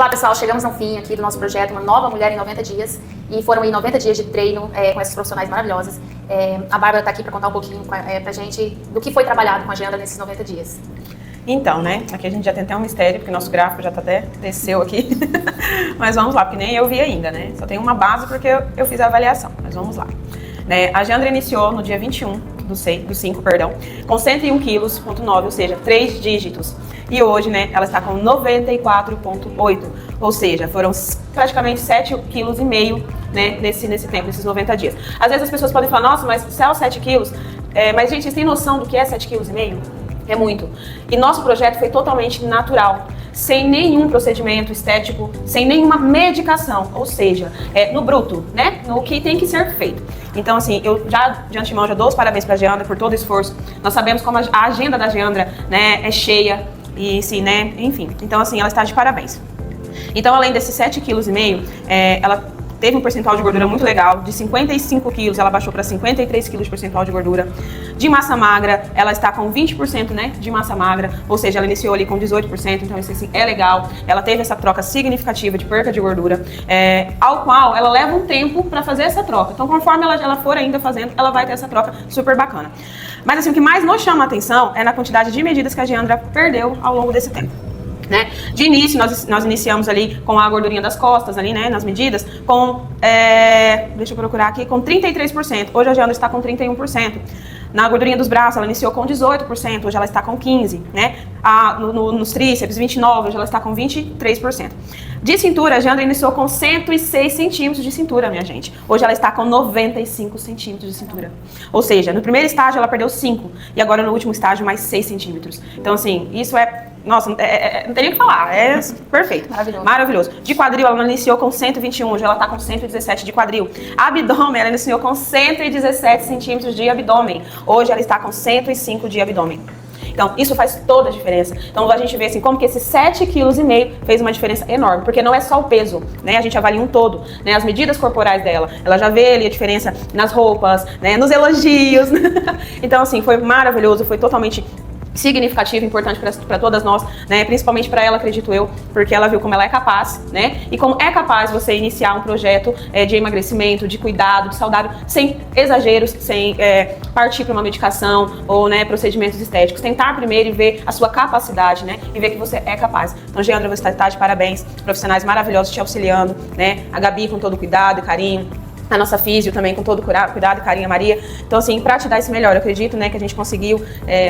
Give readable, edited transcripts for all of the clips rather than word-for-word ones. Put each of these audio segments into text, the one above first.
Olá pessoal, chegamos ao fim aqui do nosso projeto Uma Nova Mulher em 90 Dias e foram aí 90 dias de treino com essas profissionais maravilhosas. A Bárbara está aqui para contar um pouquinho pra gente do que foi trabalhado com a Geandra nesses 90 dias. Então, né, aqui a gente já tem até um mistério, porque nosso gráfico já tá até desceu aqui, mas vamos lá, porque nem eu vi ainda, né, só tem uma base porque eu fiz a avaliação, mas vamos lá. Né, a Geandra iniciou no dia 21 do 5, com 101,9 quilos, ou seja, 3 dígitos. E hoje, né, ela está com 94,8, ou seja, foram praticamente 7,5 quilos, né, nesse tempo, nesses 90 dias. Às vezes as pessoas podem falar, nossa, mas só 7 quilos, mas gente, vocês têm noção do que é 7,5 quilos? É muito. E nosso projeto foi totalmente natural, sem nenhum procedimento estético, sem nenhuma medicação, ou seja, no bruto, né? No que tem que ser feito. Então, assim, eu já de antemão já dou os parabéns para a Geandra por todo o esforço. Nós sabemos como a agenda da Geandra, né, é cheia e, sim, né, enfim. Então, assim, ela está de parabéns. Então, além desses 7,5 quilos, ela teve um percentual de gordura muito legal, de 55 quilos, ela baixou para 53 quilos de percentual de gordura. De massa magra, ela está com 20%, né, de massa magra, ou seja, ela iniciou ali com 18%, então isso assim, é legal. Ela teve essa troca significativa de perca de gordura, ao qual ela leva um tempo para fazer essa troca. Então, conforme ela for ainda fazendo, ela vai ter essa troca super bacana. Mas assim, o que mais nos chama a atenção é na quantidade de medidas que a Geandra perdeu ao longo desse tempo. Né? De início, nós iniciamos ali com a gordurinha das costas, ali, né, nas medidas, com, deixa eu procurar aqui, com 33%. Hoje a Geandra está com 31%. Na gordurinha dos braços, ela iniciou com 18%, hoje ela está com 15%, né? Nos tríceps, 29%, hoje ela está com 23%. De cintura, a Geandra iniciou com 106 centímetros de cintura, minha gente. Hoje ela está com 95 centímetros de cintura. Ou seja, no primeiro estágio ela perdeu 5 e agora no último estágio mais 6 centímetros. Então, assim, isso nossa, não tem nem o que falar, é perfeito. Maravilhoso. Maravilhoso. De quadril, ela iniciou com 121, hoje ela está com 117 de quadril. Abdômen, ela iniciou com 117 centímetros de abdômen. Hoje ela está com 105 de abdômen. Então, isso faz toda a diferença. Então, a gente vê assim, como que esses 7,5 quilos fez uma diferença enorme, porque não é só o peso, né? A gente avalia um todo, né? As medidas corporais dela, ela já vê ali a diferença nas roupas, né? Nos elogios. Então, assim, foi maravilhoso, foi totalmente significativo, importante para todas nós, né? Principalmente para ela, acredito eu, porque ela viu como ela é capaz, né? E como é capaz você iniciar um projeto de emagrecimento, de cuidado, de saudável, sem exageros, sem partir para uma medicação ou, né, procedimentos estéticos. Tentar primeiro e ver a sua capacidade, né? E ver que você é capaz. Então, Geandra, você está de parabéns, profissionais maravilhosos te auxiliando, né? A Gabi com todo cuidado e carinho. A nossa físio também com todo cuidado e carinho, a Maria. Então, assim, para te dar esse melhor, eu acredito, né, que a gente conseguiu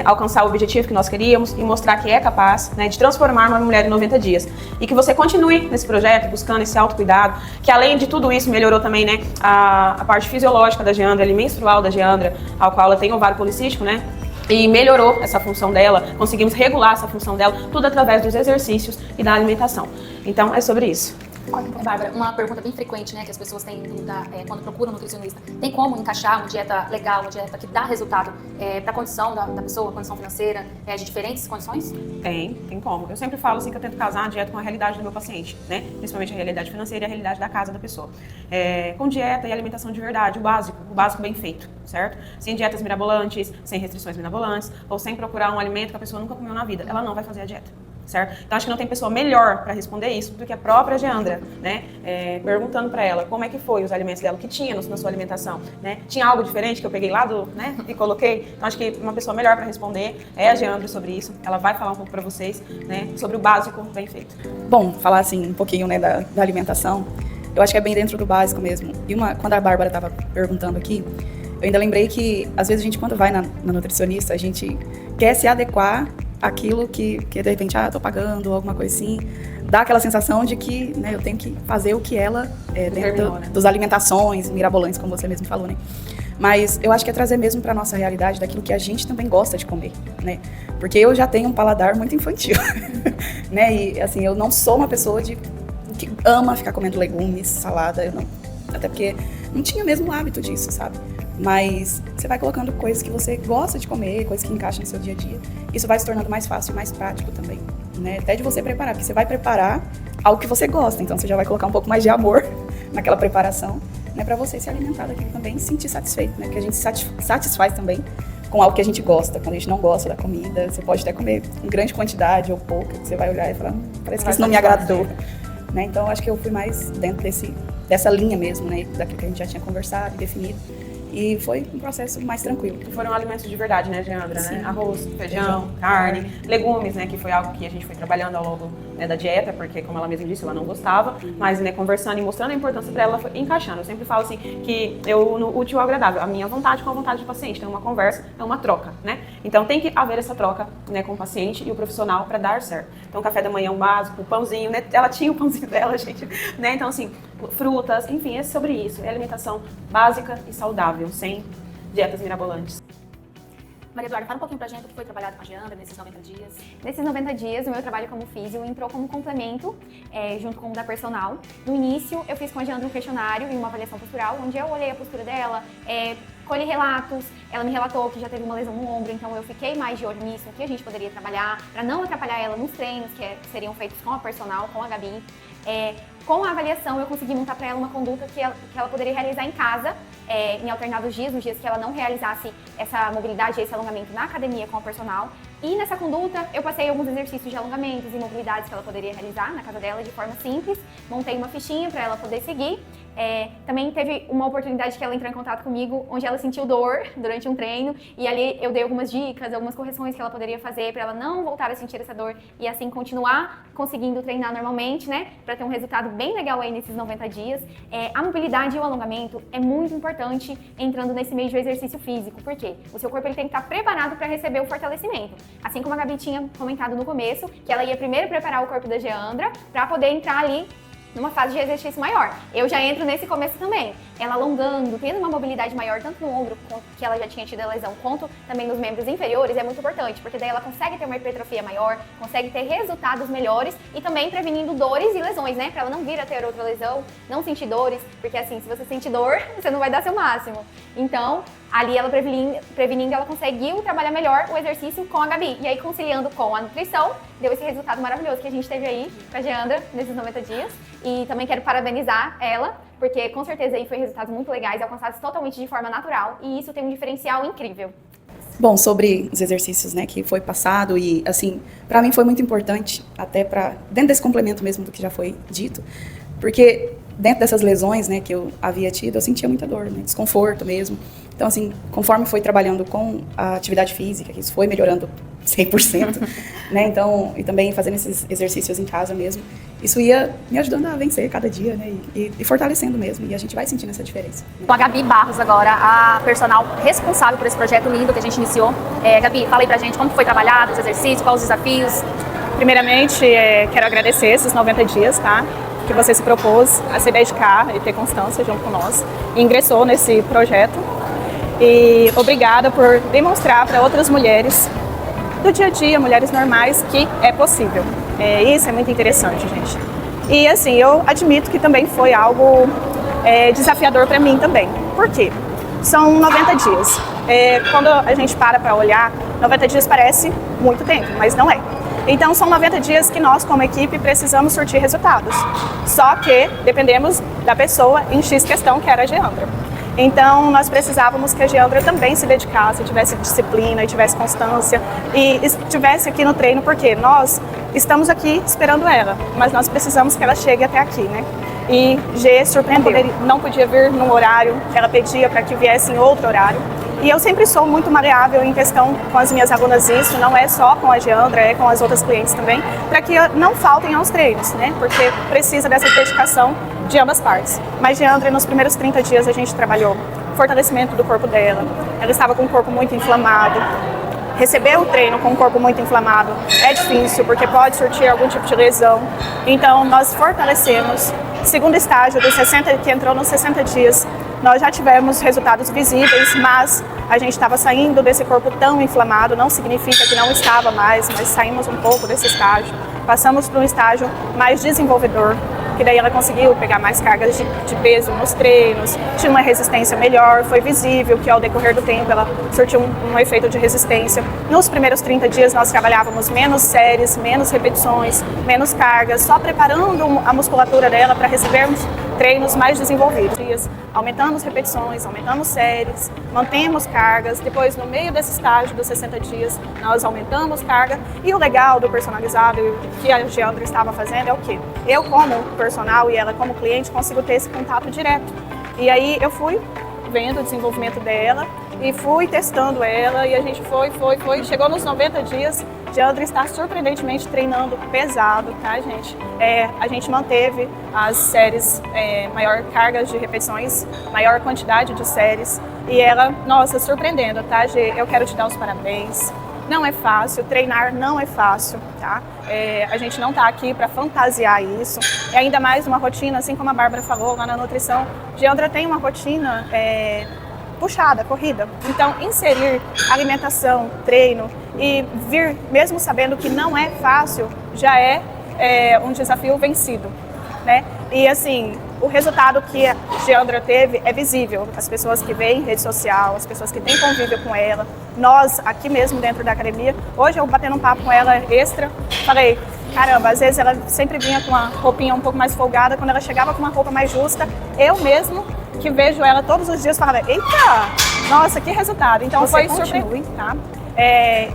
alcançar o objetivo que nós queríamos e mostrar que é capaz, né, de transformar uma mulher em 90 dias. E que você continue nesse projeto, buscando esse autocuidado, que além de tudo isso, melhorou também, né, a parte fisiológica da Geandra, ali, menstrual da Geandra, ao qual ela tem ovário policístico, né, e melhorou essa função dela, conseguimos regular essa função dela, tudo através dos exercícios e da alimentação. Então, é sobre isso. Bárbara, uma pergunta bem frequente, né, que as pessoas têm quando procuram um nutricionista. Tem como encaixar uma dieta legal, uma dieta que dá resultado para a condição da pessoa, condição financeira, de diferentes condições? Tem como. Eu sempre falo assim que eu tento casar a dieta com a realidade do meu paciente, né? Principalmente a realidade financeira e a realidade da casa da pessoa. Com dieta e alimentação de verdade, o básico bem feito, certo? Sem dietas mirabolantes, sem restrições mirabolantes, ou sem procurar um alimento que a pessoa nunca comeu na vida. Ela não vai fazer a dieta. Certo? Então, acho que não tem pessoa melhor para responder isso do que a própria Geandra, né? Perguntando para ela como é que foi os alimentos dela, o que tinha na sua alimentação, né? Tinha algo diferente que eu peguei lá né, e coloquei? Então, acho que uma pessoa melhor para responder é a Geandra sobre isso. Ela vai falar um pouco para vocês, né, sobre o básico bem feito. Bom, falar assim um pouquinho, né, da alimentação, eu acho que é bem dentro do básico mesmo. E quando a Bárbara estava perguntando aqui, eu ainda lembrei que, às vezes, a gente, quando vai na nutricionista, a gente quer se adequar aquilo que de repente, tô pagando, alguma coisa assim, dá aquela sensação de que, né, eu tenho que fazer o que ela, dentro das alimentações mirabolantes, como você mesmo falou, né? Mas eu acho que é trazer mesmo para nossa realidade daquilo que a gente também gosta de comer, né? Porque eu já tenho um paladar muito infantil, né? E, assim, eu não sou uma pessoa que ama ficar comendo legumes, salada, eu não, até porque não tinha mesmo o hábito disso, sabe? Mas você vai colocando coisas que você gosta de comer, coisas que encaixam no seu dia a dia. Isso vai se tornando mais fácil e mais prático também, né? Até de você preparar, porque você vai preparar algo que você gosta, então você já vai colocar um pouco mais de amor naquela preparação, né? Pra você se alimentar daquilo também e se sentir satisfeito, né? Porque a gente se satisfaz também com algo que a gente gosta. Quando a gente não gosta da comida, você pode até comer em grande quantidade ou pouca, você vai olhar e falar, parece que isso não me agradou. né? Então, acho que eu fui mais dentro dessa linha mesmo, né? Daquilo que a gente já tinha conversado e definido. E foi um processo mais tranquilo. Foram alimentos de verdade, né, Geandra? Né? Arroz, feijão, carne, carne, legumes, né, que foi algo que a gente foi trabalhando ao longo, né, da dieta, porque, como ela mesma disse, ela não gostava, mas, né, conversando e mostrando a importância para ela, foi encaixando. Eu sempre falo assim, que eu, no útil ao agradável, a minha vontade com a vontade do paciente, então uma conversa, é uma troca, né? Então tem que haver essa troca, né, com o paciente e o profissional para dar certo. Então, café da manhã é um básico, o pãozinho, né? Ela tinha o pãozinho dela, gente, né? Então, assim, frutas, enfim, é sobre isso. É alimentação básica e saudável, sem dietas mirabolantes. Maria Eduarda, fala um pouquinho pra gente o que foi trabalhado com a Geandra nesses 90 dias. Nesses 90 dias, o meu trabalho como físio entrou como complemento, junto com o da personal. No início, eu fiz com a Geandra um questionário e uma avaliação postural, onde eu olhei a postura dela, colhi relatos, ela me relatou que já teve uma lesão no ombro, então eu fiquei mais de olho nisso, que a gente poderia trabalhar, para não atrapalhar ela nos treinos que seriam feitos com a personal, com a Gabi. Com a avaliação, eu consegui montar para ela uma conduta que ela poderia realizar em casa, em alternados dias, nos dias que ela não realizasse essa mobilidade, esse alongamento na academia com a personal. E nessa conduta, eu passei alguns exercícios de alongamentos e mobilidades que ela poderia realizar na casa dela de forma simples. Montei uma fichinha para ela poder seguir. Também teve uma oportunidade que ela entrou em contato comigo, onde ela sentiu dor durante um treino. E ali eu dei algumas dicas, algumas correções que ela poderia fazer para ela não voltar a sentir essa dor e assim continuar conseguindo treinar normalmente, né? Para ter um resultado bem legal aí nesses 90 dias. A mobilidade e o alongamento é muito importante entrando nesse meio de exercício físico. Por quê? O seu corpo ele tem que estar preparado para receber o fortalecimento. Assim como a Gabi tinha comentado no começo, que ela ia primeiro preparar o corpo da Geandra para poder entrar ali numa fase de exercício maior. Eu já entro nesse começo também. Ela alongando, tendo uma mobilidade maior, tanto no ombro, que ela já tinha tido a lesão, quanto também nos membros inferiores, é muito importante, porque daí ela consegue ter uma hipertrofia maior, consegue ter resultados melhores e também prevenindo dores e lesões, né? Pra ela não vir a ter outra lesão, não sentir dores, porque assim, se você sentir dor, você não vai dar seu máximo. Então, ali ela prevenindo, ela conseguiu trabalhar melhor o exercício com a Gabi. E aí, conciliando com a nutrição, deu esse resultado maravilhoso que a gente teve aí com a Geandra nesses 90 dias. E também quero parabenizar ela, porque com certeza aí foi resultados muito legais, alcançados totalmente de forma natural. E isso tem um diferencial incrível. Bom, sobre os exercícios, né, que foi passado e, assim, para mim foi muito importante, até dentro desse complemento mesmo do que já foi dito, porque dentro dessas lesões, né, que eu havia tido, eu sentia muita dor, né, desconforto mesmo. Então, assim, conforme foi trabalhando com a atividade física, que isso foi melhorando 100%, né, então, e também fazendo esses exercícios em casa mesmo, isso ia me ajudando a vencer cada dia, né, e fortalecendo mesmo, e a gente vai sentindo essa diferença. Né. Com a Gabi Barros agora, a personal responsável por esse projeto lindo que a gente iniciou. Gabi, fala aí pra gente como foi trabalhado os exercícios, quais os desafios. Primeiramente, quero agradecer esses 90 dias, tá? Que você se propôs a se dedicar e ter constância junto com nós, e ingressou nesse projeto. E obrigada por demonstrar para outras mulheres do dia a dia, mulheres normais, que é possível. Isso é muito interessante, gente. E assim, eu admito que também foi algo desafiador para mim também. Por quê? São 90 dias. Quando a gente para olhar, 90 dias parece muito tempo, mas não é. Então, são 90 dias que nós, como equipe, precisamos surtir resultados. Só que dependemos da pessoa em X questão, que era a Geandra. Então, nós precisávamos que a Geandra também se dedicasse, tivesse disciplina e tivesse constância e estivesse aqui no treino, porque nós estamos aqui esperando ela, mas nós precisamos que ela chegue até aqui, né? E G surpreendeu. Não podia vir num horário, ela pedia para que viesse em outro horário. E eu sempre sou muito maleável em questão com as minhas alunas, isso não é só com a Geandra, é com as outras clientes também, para que não faltem aos treinos, né? Porque precisa dessa dedicação de ambas partes. Mas Geandra, nos primeiros 30 dias a gente trabalhou fortalecimento do corpo dela, ela estava com o corpo muito inflamado. Receber o treino com o corpo muito inflamado é difícil, porque pode surtir algum tipo de lesão. Então, nós fortalecemos. Segundo estágio, que entrou nos 60 dias, nós já tivemos resultados visíveis, mas a gente estava saindo desse corpo tão inflamado, não significa que não estava mais, mas saímos um pouco desse estágio. Passamos para um estágio mais desenvolvedor, que daí ela conseguiu pegar mais cargas de peso nos treinos, tinha uma resistência melhor, foi visível que ao decorrer do tempo ela surtiu um efeito de resistência. Nos primeiros 30 dias nós trabalhávamos menos séries, menos repetições, menos cargas, só preparando a musculatura dela para recebermos treinos mais desenvolvidos. Aumentando as repetições, aumentando séries, mantemos cargas, depois no meio desse estágio dos 60 dias nós aumentamos carga, e o legal do personalizado que a Geandra estava fazendo é o quê? Eu como personal e ela como cliente consigo ter esse contato direto. E aí eu fui vendo o desenvolvimento dela e fui testando ela, e a gente foi, chegou nos 90 dias, Geandra está surpreendentemente treinando pesado, tá, gente? A gente manteve as séries, maior carga de repetições, maior quantidade de séries, e ela, nossa, surpreendendo, tá, Gê? Eu quero te dar os parabéns. Não é fácil, treinar não é fácil, tá? A gente não tá aqui para fantasiar isso, e ainda mais uma rotina, assim como a Bárbara falou lá na nutrição, Geandra tem uma rotina puxada, corrida. Então, inserir alimentação, treino e vir, mesmo sabendo que não é fácil, já é um desafio vencido, né? E assim, o resultado que a Geandra teve é visível. As pessoas que veem rede social, as pessoas que têm convívio com ela, nós aqui mesmo dentro da academia. Hoje eu batendo um papo com ela extra, falei, caramba, às vezes ela sempre vinha com uma roupinha um pouco mais folgada, quando ela chegava com uma roupa mais justa, eu mesmo que vejo ela todos os dias falava, eita, nossa, que resultado. Então foi surpreendente, tá?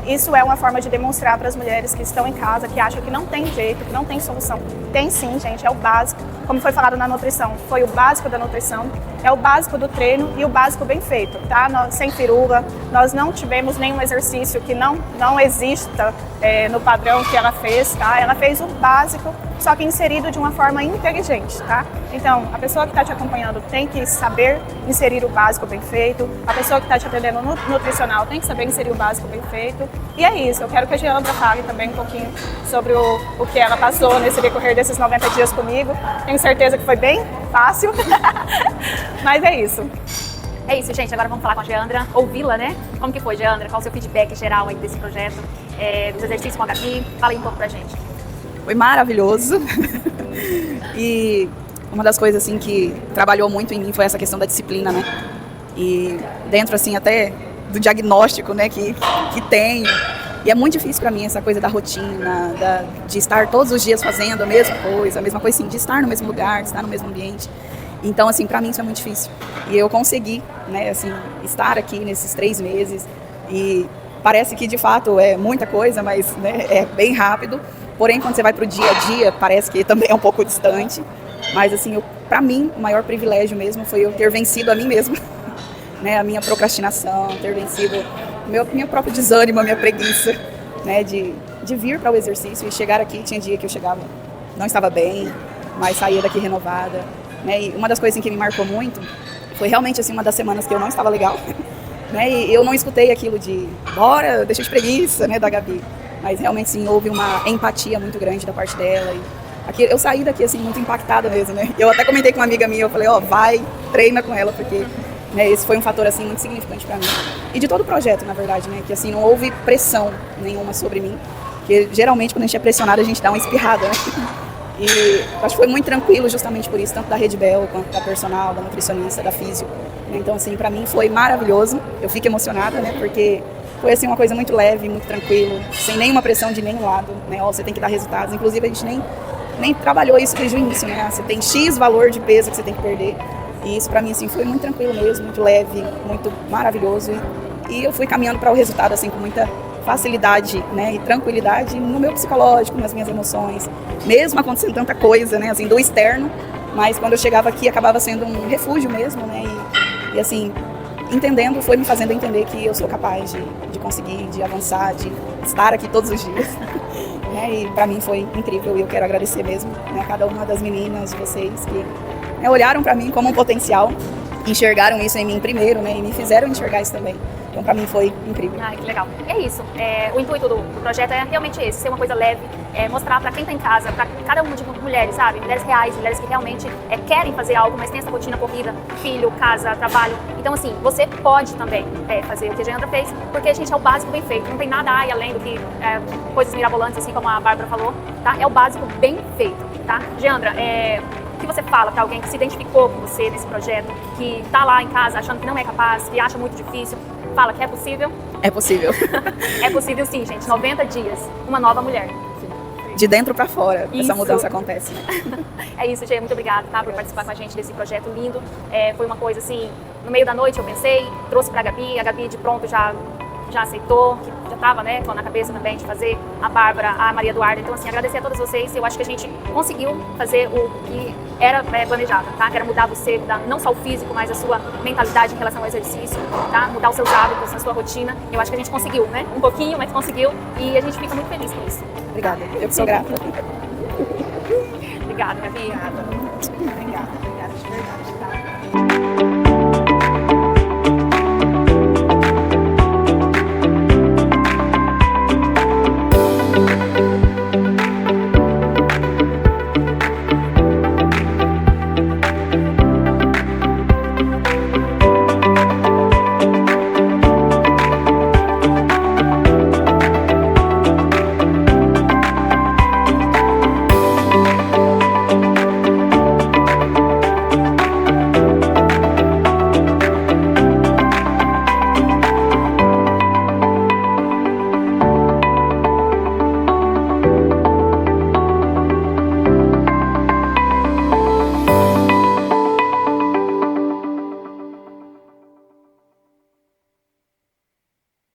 Isso é uma forma de demonstrar para as mulheres que estão em casa, que acham que não tem jeito, que não tem solução. Tem sim, gente, é o básico. Como foi falado na nutrição, foi o básico da nutrição, é o básico do treino e o básico bem feito, tá? Sem firula, nós não tivemos nenhum exercício que não exista no padrão que ela fez, tá? Ela fez o básico, só que inserido de uma forma inteligente, tá? Então, a pessoa que está te acompanhando tem que saber inserir o básico bem feito, a pessoa que está te atendendo no nutricional tem que saber inserir o básico bem feito, e é isso. Eu quero que a Geandra fale também um pouquinho sobre o que ela passou nesse decorrer desses 90 dias comigo. Tenho certeza que foi bem fácil, mas é isso. É isso, gente. Agora vamos falar com a Geandra, ouvi-la, né? Como que foi, Geandra? Qual o seu feedback geral aí desse projeto, dos exercícios com a Gabi? Fala aí um pouco pra gente. Foi maravilhoso. E uma das coisas assim que trabalhou muito em mim foi essa questão da disciplina, né? E dentro assim até do diagnóstico, né, que tenho. E é muito difícil para mim essa coisa da rotina, de estar todos os dias fazendo a mesma coisa assim, de estar no mesmo lugar, de estar no mesmo ambiente. Então, assim, para mim isso é muito difícil. E eu consegui, né, assim, estar aqui nesses 3 meses e parece que de fato é muita coisa, mas né, é bem rápido. Porém, quando você vai pro dia a dia, parece que também é um pouco distante. Mas, assim, para mim, o maior privilégio mesmo foi eu ter vencido a mim mesma, né, a minha procrastinação, ter vencido meu próprio desânimo, a minha preguiça, né, de vir para o exercício e chegar aqui. Tinha dia que eu chegava, não estava bem, mas saía daqui renovada, né, e uma das coisas que me marcou muito foi realmente assim, uma das semanas que eu não estava legal, né, e eu não escutei aquilo de bora, deixa de preguiça, né, da Gabi, mas realmente sim, houve uma empatia muito grande da parte dela e aqui, eu saí daqui assim muito impactada mesmo, né, eu até comentei com uma amiga minha, eu falei, vai, treina com ela, porque né, esse foi um fator assim muito significante para mim e de todo o projeto, na verdade, né, que assim não houve pressão nenhuma sobre mim, porque geralmente quando a gente é pressionado a gente dá uma espirrada, né? E acho que foi muito tranquilo justamente por isso, tanto da Rede Bel quanto da personal, da nutricionista, da físio. Então assim, para mim foi maravilhoso. Eu fico emocionada, né, porque foi assim uma coisa muito leve, muito tranquilo, sem nenhuma pressão de nenhum lado, né? Você tem que dar resultados. Inclusive a gente nem trabalhou isso desde o início, né? Você tem X valor de peso que você tem que perder. E isso para mim assim foi muito tranquilo mesmo, muito leve, muito maravilhoso e eu fui caminhando para o resultado assim com muita facilidade, né, e tranquilidade no meu psicológico, nas minhas emoções, mesmo acontecendo tanta coisa, né, assim, do externo, mas quando eu chegava aqui acabava sendo um refúgio mesmo, né, e assim, entendendo, foi me fazendo entender que eu sou capaz de conseguir, de avançar, de estar aqui todos os dias, né, e para mim foi incrível e eu quero agradecer mesmo, né, a cada uma das meninas, de vocês que né, olharam para mim como um potencial, enxergaram isso em mim primeiro, né, e me fizeram enxergar isso também. Então, para mim, foi incrível. Ai, que legal. É isso. O intuito do projeto é realmente esse, ser uma coisa leve, mostrar para quem está em casa, para cada uma de mulheres, sabe? Mulheres reais, mulheres que realmente querem fazer algo, mas tem essa rotina corrida, filho, casa, trabalho. Então, assim, você pode também fazer o que a Geandra fez, porque a gente é o básico bem feito. Não tem nada além do que coisas mirabolantes, assim como a Bárbara falou, tá? É o básico bem feito, tá? Geandra, o que você fala para alguém que se identificou com você nesse projeto, que está lá em casa achando que não é capaz, que acha muito difícil? Fala que é possível? É possível. É possível sim, gente. 90 dias, uma nova mulher. Sim. de dentro para fora Isso. essa mudança acontece, né? É isso, Gê, muito obrigada, tá, por participar com a gente desse projeto lindo. Foi uma coisa assim, no meio da noite eu pensei, trouxe pra Gabi, a Gabi de pronto já aceitou, que já estava, né, na cabeça também de fazer, a Bárbara, a Maria Eduarda. Então, assim, agradecer a todas vocês. Eu acho que a gente conseguiu fazer o que era planejado, tá? Que era mudar você, mudar não só o físico, mas a sua mentalidade em relação ao exercício, tá? Mudar os seus hábitos, a sua rotina. Eu acho que a gente conseguiu, né? Um pouquinho, mas conseguiu. E a gente fica muito feliz com isso. Obrigada. Eu que sou grata. Obrigada, Gabi. Obrigada de verdade, tá?